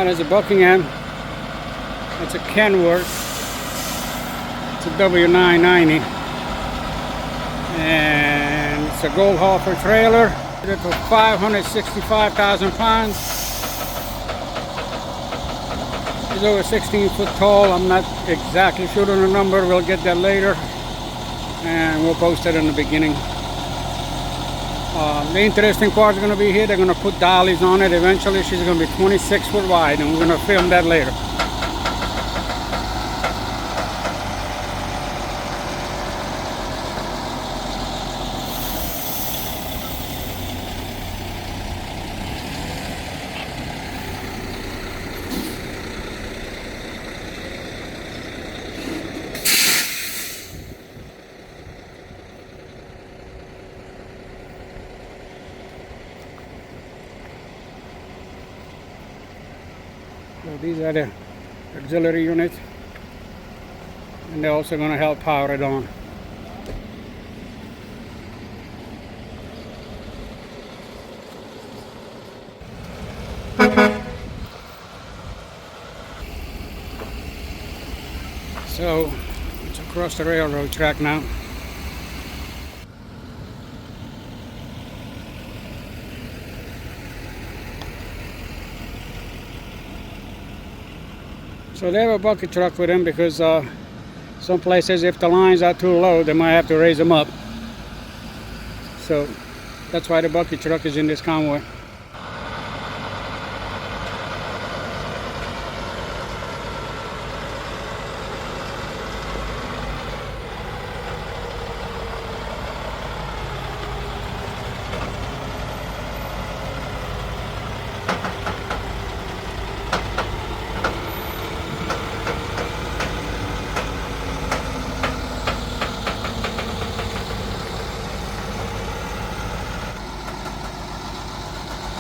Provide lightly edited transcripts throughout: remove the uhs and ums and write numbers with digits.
That is a Buckingham. It's a Kenworth. It's a W990. And it's a Goldhofer trailer. It's for 565,000 pounds. It's over 16 foot tall. I'm not exactly sure on the number. We'll get that later. And we'll post it in the beginning. The interesting part is going to be here. They're going to put dollies on it. Eventually she's going to be 26 foot wide, and we're going to film that later. So these are the auxiliary units, and they're also going to help power it on. So it's across the railroad track now. So they have a bucket truck with them because some places, if the lines are too low, they might have to raise them up. So that's why the bucket truck is in this convoy.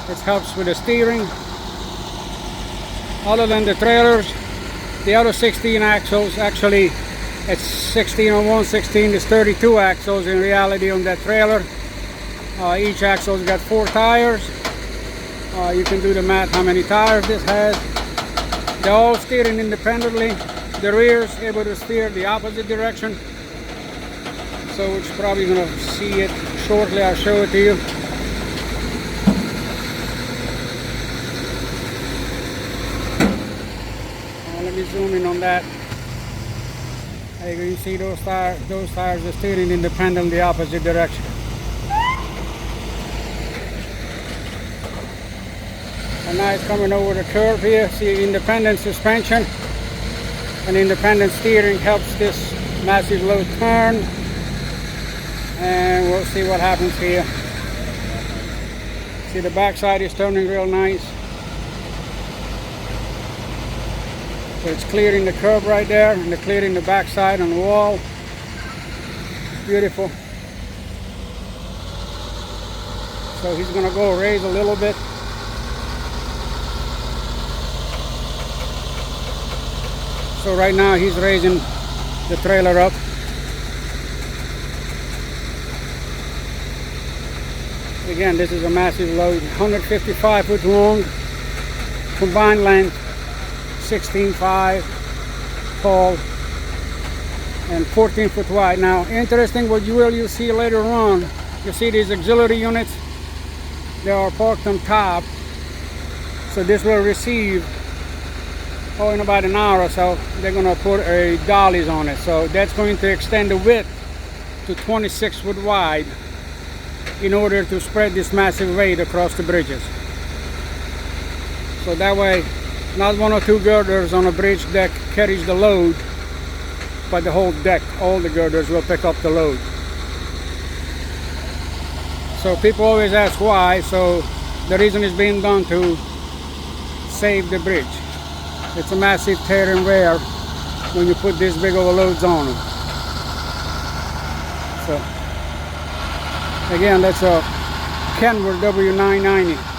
This helps with the steering. Other than the trailers, the other 16 axles, actually it's 16 on 116 is 32 axles in reality on that trailer. Each axle's got 4 tires. You can do the math how many tires this has. They're all steering independently. The rear is able to steer the opposite direction. So we're probably going to see it shortly. I'll show it to you. Let me zoom in on that. You can see those tires are steering independently the opposite direction. And now it's coming over the curve here. See, independent suspension and independent steering helps this massive load turn. And we'll see what happens here. See, the backside is turning real nice. So it's clearing the curb right there, and they're clearing the backside on the wall. Beautiful. So he's going to go raise a little bit. So right now he's raising the trailer up. Again, this is a massive load, 155 foot long, combined length, 16.5 tall and 14 foot wide. Now, interesting, what you'll see later on, you see these auxiliary units, they are parked on top. So this will receive, in about an hour or so, they're going to put a dollies on it. So that's going to extend the width to 26 foot wide in order to spread this massive weight across the bridges. So that way, not 1 or 2 girders on a bridge deck carries the load, but the whole deck, all the girders will pick up the load. So people always ask why. So the reason is being done to save the bridge. It's a massive tear and wear when you put this big of loads on them. So again, that's a Kenworth W990.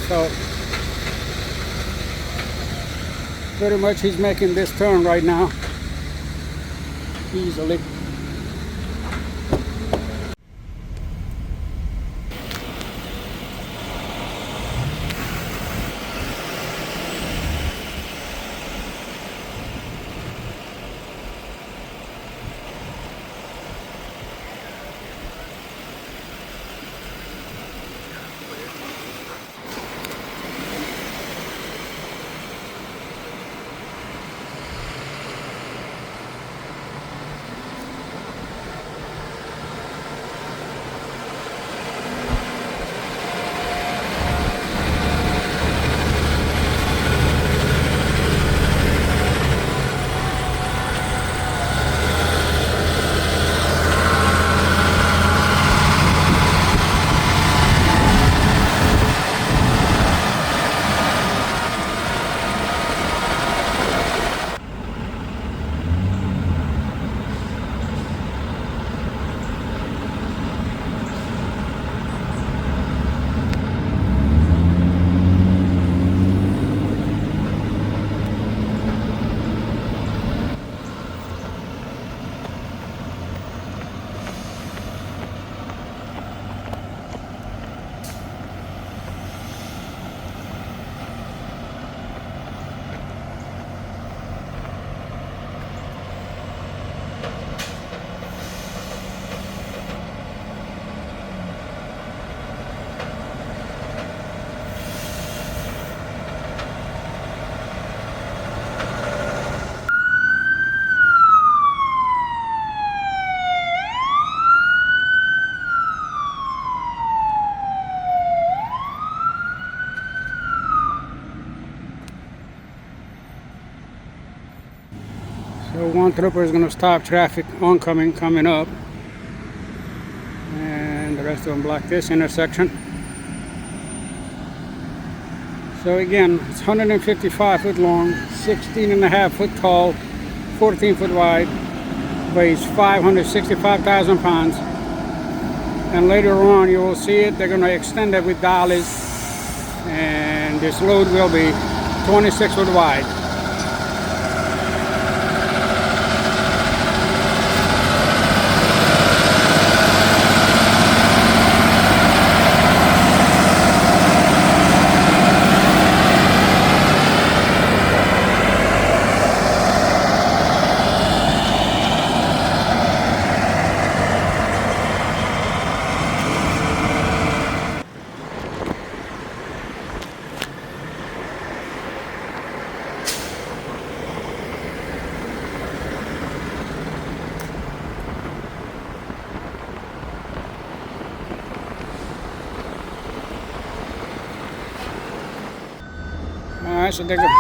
So pretty much he's making this turn right now easily. one trooper is going to stop traffic oncoming coming up, and the rest of them block this intersection. So again, it's 155 foot long, 16.5 foot tall, 14 foot wide, weighs 565,000 pounds. And later on you will see it, they're going to extend it with dollies, and this load will be 26 foot wide. Alright, so they're good.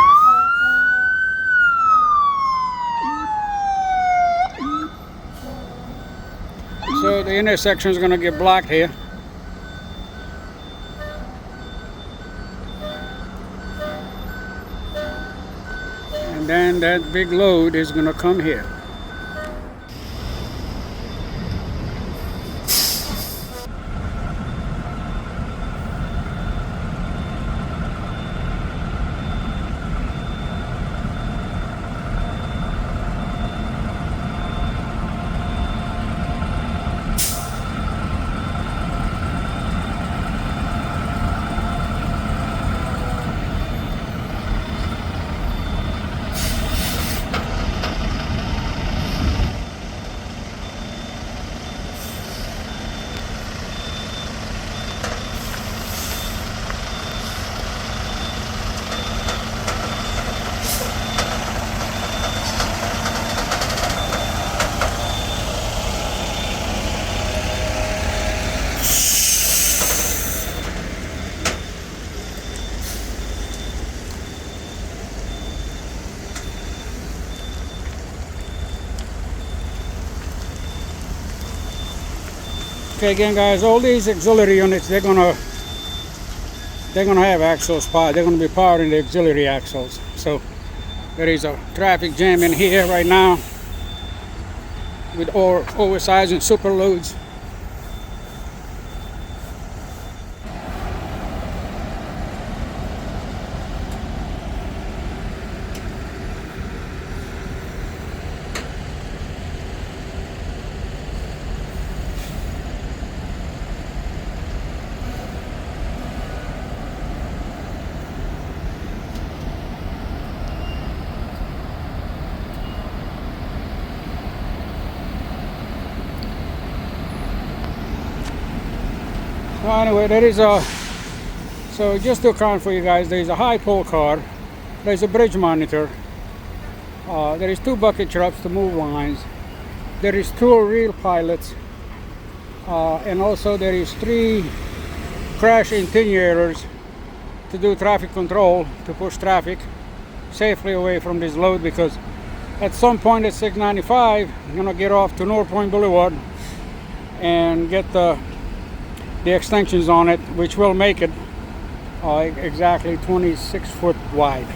So the intersection is going to get blocked here. And then that big load is going to come here. Okay, again, guys, all these auxiliary units, they're gonna have axles powered. They're gonna be powering the auxiliary axles. So there is a traffic jam in here right now with oversized and super loads. Well, anyway, there is a, so just to account for you guys, there is a high pole car, there is a bridge monitor, there is 2 bucket trucks to move lines, there is 2 real pilots, and also there is 3 crash attenuators to do traffic control, to push traffic safely away from this load, because at some point at 695 I'm gonna get off to North Point Boulevard and get the extensions on it, which will make it exactly 26 foot wide.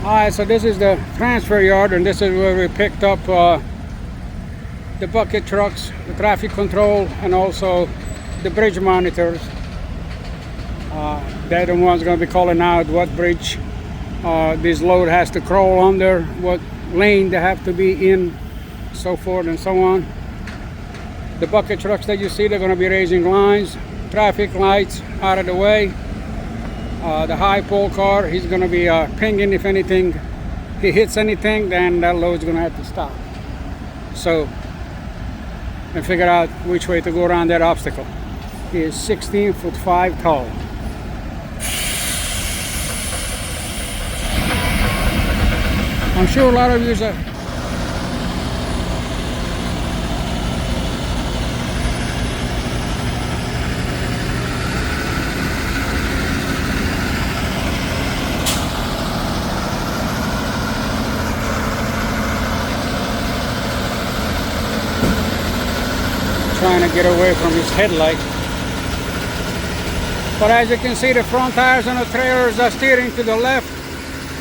Alright, so this is the transfer yard, and this is where we picked up the bucket trucks, the traffic control, and also the bridge monitors. They're the ones going to be calling out what bridge this load has to crawl under, what lane they have to be in, so forth and so on. The bucket trucks that you see, they're going to be raising lines, traffic lights out of the way. The high pole car, he's going to be pinging if anything, he hits anything, then that load's going to have to stop. So, and figure out which way to go around that obstacle. He is 16 foot 5 tall. I'm sure a lot of you are trying to get away from his headlight. But as you can see, the front tires on the trailers are steering to the left,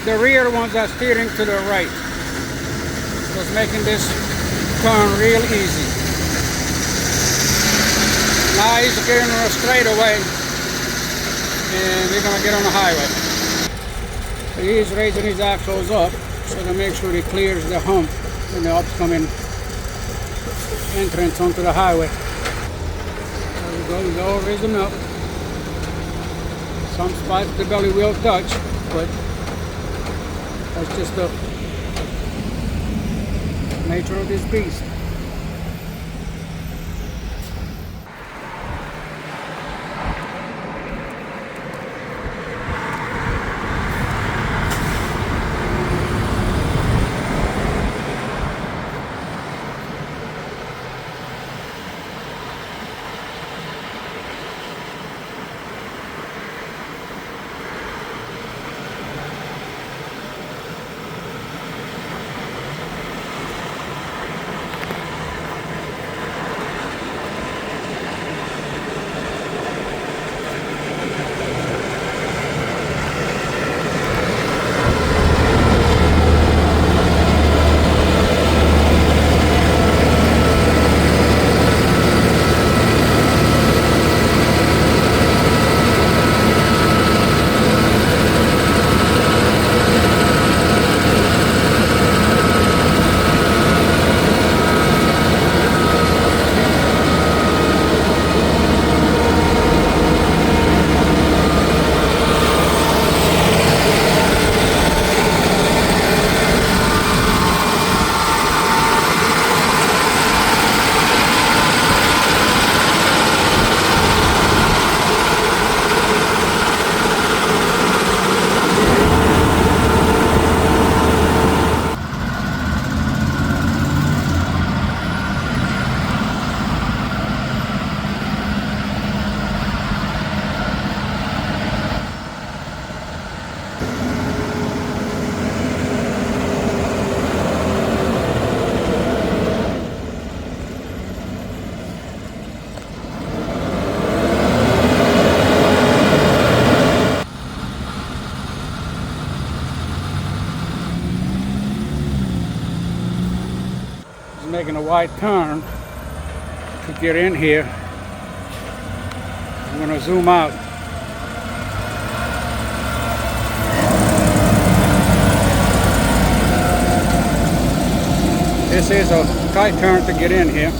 the rear ones are steering to the right. So it's making this turn real easy. Now he's getting on a straightaway, and we're gonna get on the highway. So he's raising his axles up so to make sure he clears the hump in the upcoming entrance onto the highway. There we go, he's all raising up. Some spots the belly will touch, but that's just the nature of this beast. Making a wide turn to get in here. I'm going to zoom out. This is a tight turn to get in here.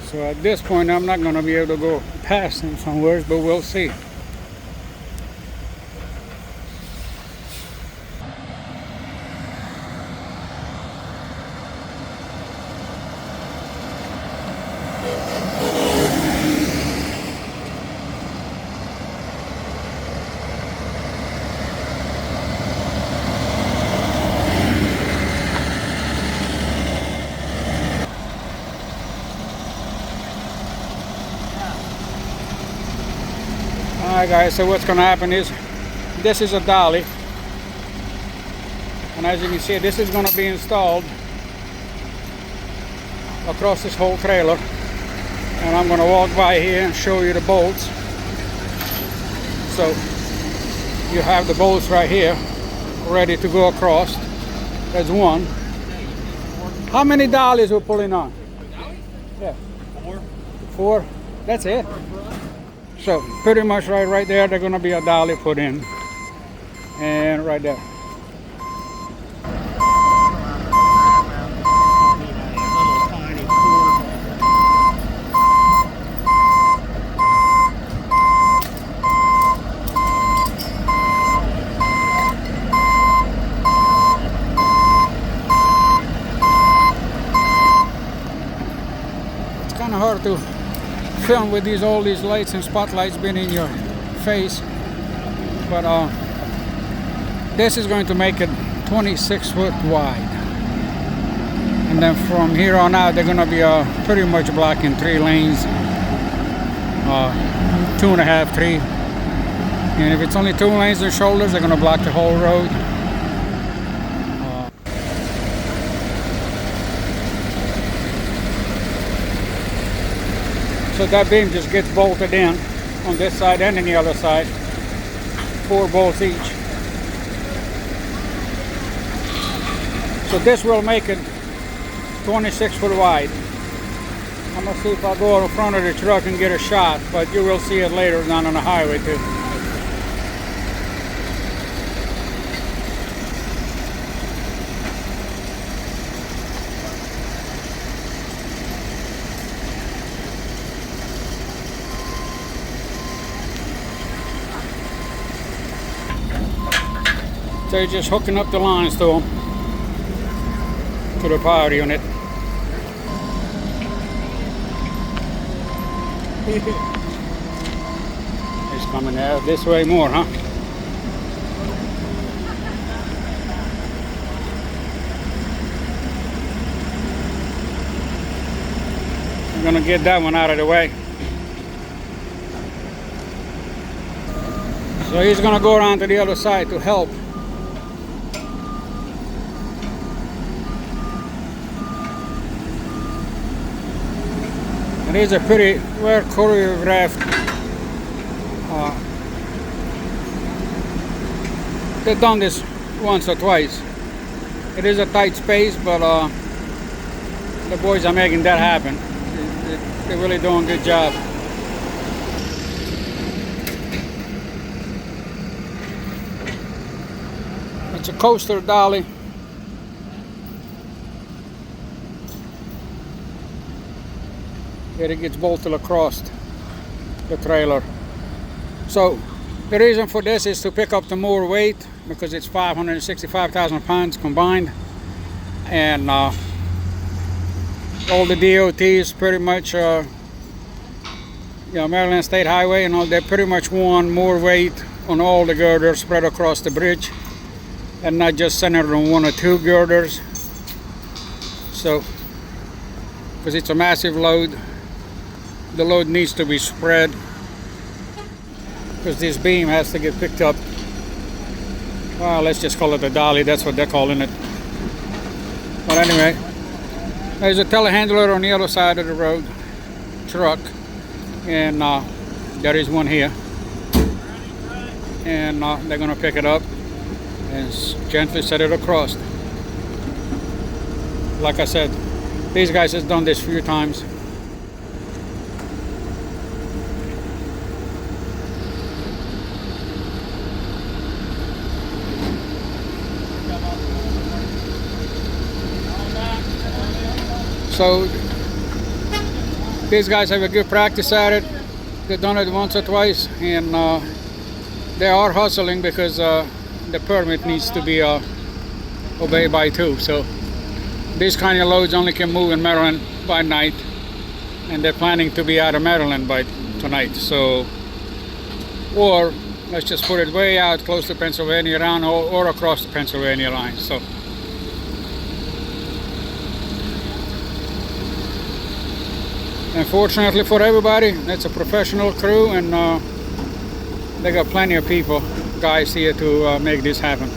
So at this point, I'm not going to be able to go past him somewhere, but we'll see. Alright guys, so what's going to happen is, this is a dolly, and as you can see, this is going to be installed across this whole trailer, and I'm going to walk by here and show you the bolts. So you have the bolts right here ready to go across. There's one. How many dollies we're pulling on? Yeah. Four. That's it. So pretty much right there, they're going to be a dolly put in, and right there. It's kind of hard to film with all these lights and spotlights being in your face, but this is going to make it 26 foot wide, and then from here on out they're going to be pretty much blocking 3 lanes, 2.5, 3, And if it's only 2 lanes and shoulders, they're going to block the whole road. So that beam just gets bolted in on this side and on the other side. 4 bolts each. So this will make it 26 foot wide. I'm going to see if I go in front of the truck and get a shot, but you will see it later down on the highway too. So you're just hooking up the lines to them, to the power unit. It's coming out this way more, huh? I'm gonna get that one out of the way. So he's gonna go around to the other side to help. It is a pretty well choreographed. They've done this once or twice. It is a tight space, but the boys are making that happen. They're really doing a good job. It's a coaster dolly. Here it gets bolted across the trailer. So the reason for this is to pick up the more weight, because it's 565,000 pounds combined, and all the DOTs pretty much, Maryland State Highway and all, they pretty much want more weight on all the girders spread across the bridge, and not just centered on 1 or 2 girders. So, because it's a massive load, the load needs to be spread, because this beam has to get picked up. Well, let's just call it a dolly, that's what they're calling it. But anyway, there's a telehandler on the other side of the road, truck, and there is one here. And they're going to pick it up and gently set it across. Like I said, these guys have done this a few times. So these guys have a good practice at it. They've done it once or twice, and they are hustling because the permit needs to be obeyed by too. So these kind of loads only can move in Maryland by night, and they're planning to be out of Maryland by tonight. So, or let's just put it way out close to Pennsylvania around, or across the Pennsylvania line. So. Unfortunately for everybody, it's a professional crew, and they got plenty of people, guys here to make this happen.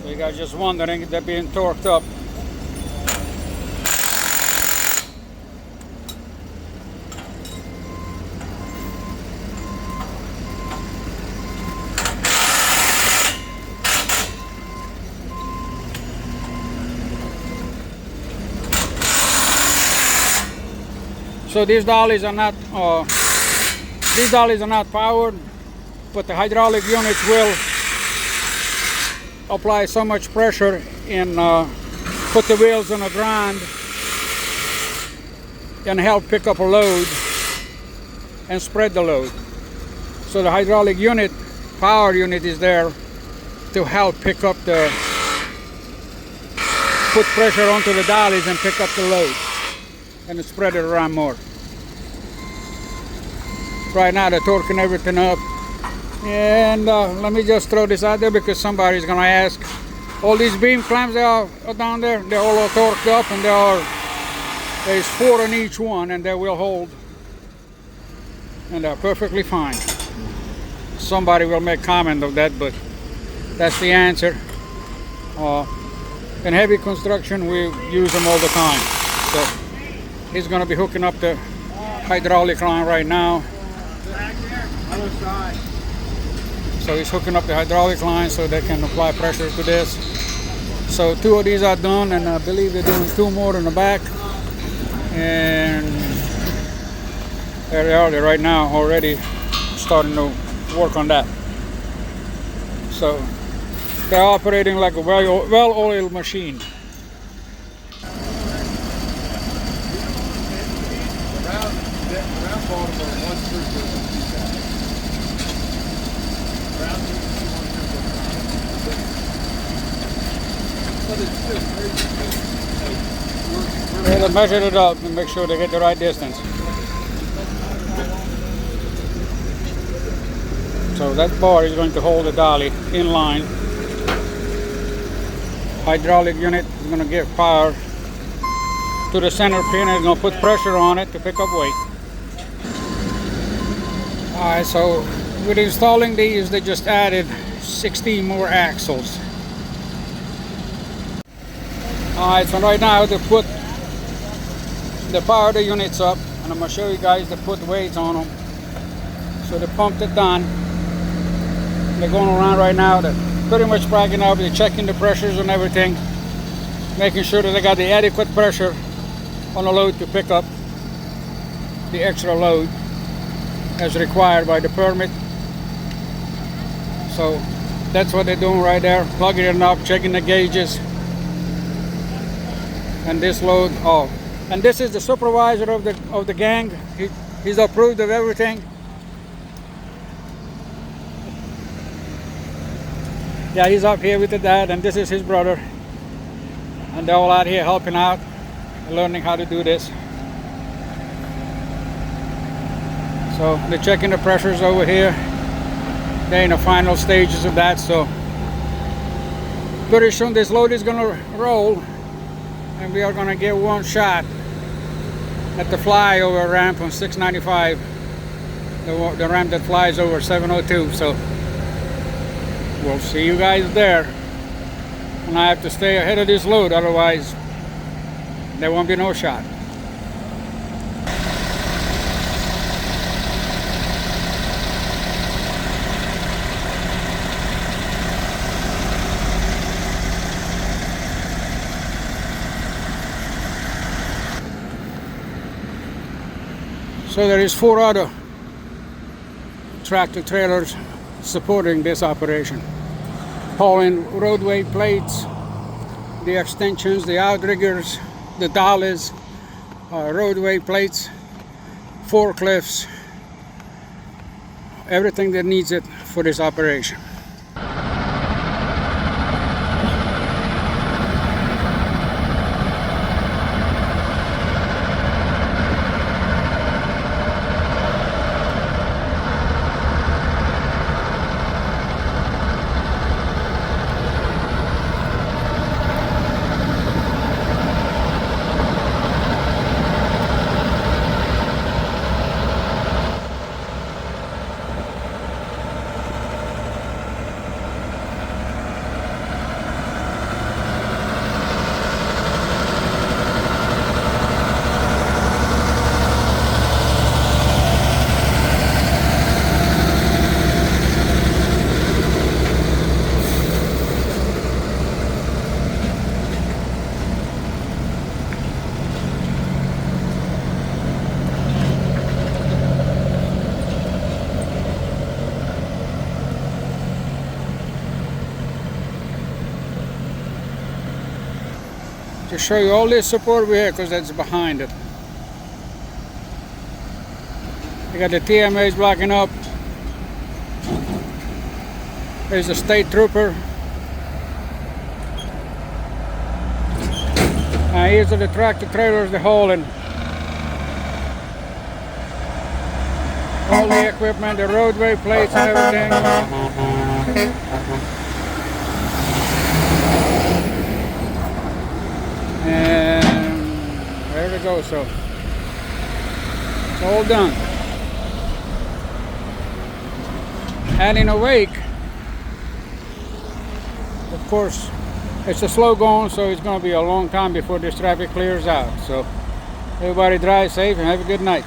So you guys just wondering, they're being torqued up. So these dollies are not powered, but the hydraulic units will apply so much pressure and put the wheels on the ground and help pick up a load and spread the load. So the hydraulic unit, power unit, is there to help pick up put pressure onto the dollies and pick up the load and spread it around more. Right now they're torquing everything up, and let me just throw this out there because somebody's gonna ask. All these beam clamps that are down there, they're all torqued up, and they are There's 4 in each one, and they will hold, and they're perfectly fine. Somebody will make comment of that, but that's the answer. In heavy construction, we use them all the time. So he's going to be hooking up the hydraulic line right now. So he's hooking up the hydraulic line so they can apply pressure to this. So 2 of these are done, and I believe they're doing 2 more in the back. And there they are. They're right now already starting to work on that. So they're operating like a well-oiled machine. They measured it up and make sure they get the right distance. So that bar is going to hold the dolly in line. Hydraulic unit is going to give power to the center pin, and it's going to put pressure on it to pick up weight. Alright, so with installing these, they just added 16 more axles. Alright, so right now they put the power of the units up, and I'm going to show you guys to put weights on them. So they pumped it down. They're going around right now. They're pretty much bragging up. They're checking the pressures and everything, making sure that they got the adequate pressure on the load to pick up the extra load as required by the permit. So that's what they're doing right there, plugging it up, checking the gauges. And this load, and this is the supervisor of the gang. He's approved of everything. Yeah, he's up here with the dad, and this is his brother, and they're all out here helping out, learning how to do this. So they're checking the pressures over here. They're in the final stages of that, so very soon this load is going to roll, and we are going to get one shot at the flyover ramp on 695, the ramp that flies over 702. So we'll see you guys there, and I have to stay ahead of this load, otherwise there won't be no shot. So there is 4 other tractor trailers supporting this operation, hauling roadway plates, the extensions, the outriggers, the dollies, roadway plates, forklifts, everything that needs it for this operation. To show you all this support we have, because that's behind it. You got the TMAs blocking up. There's a state trooper. Here's the tractor trailers they're hauling. All the equipment, the roadway plates and everything. And there they tires also. It's all done. Adding a wake, of course, it's a slow going, so it's going to be a long time before this traffic clears out. So everybody drive safe and have a good night.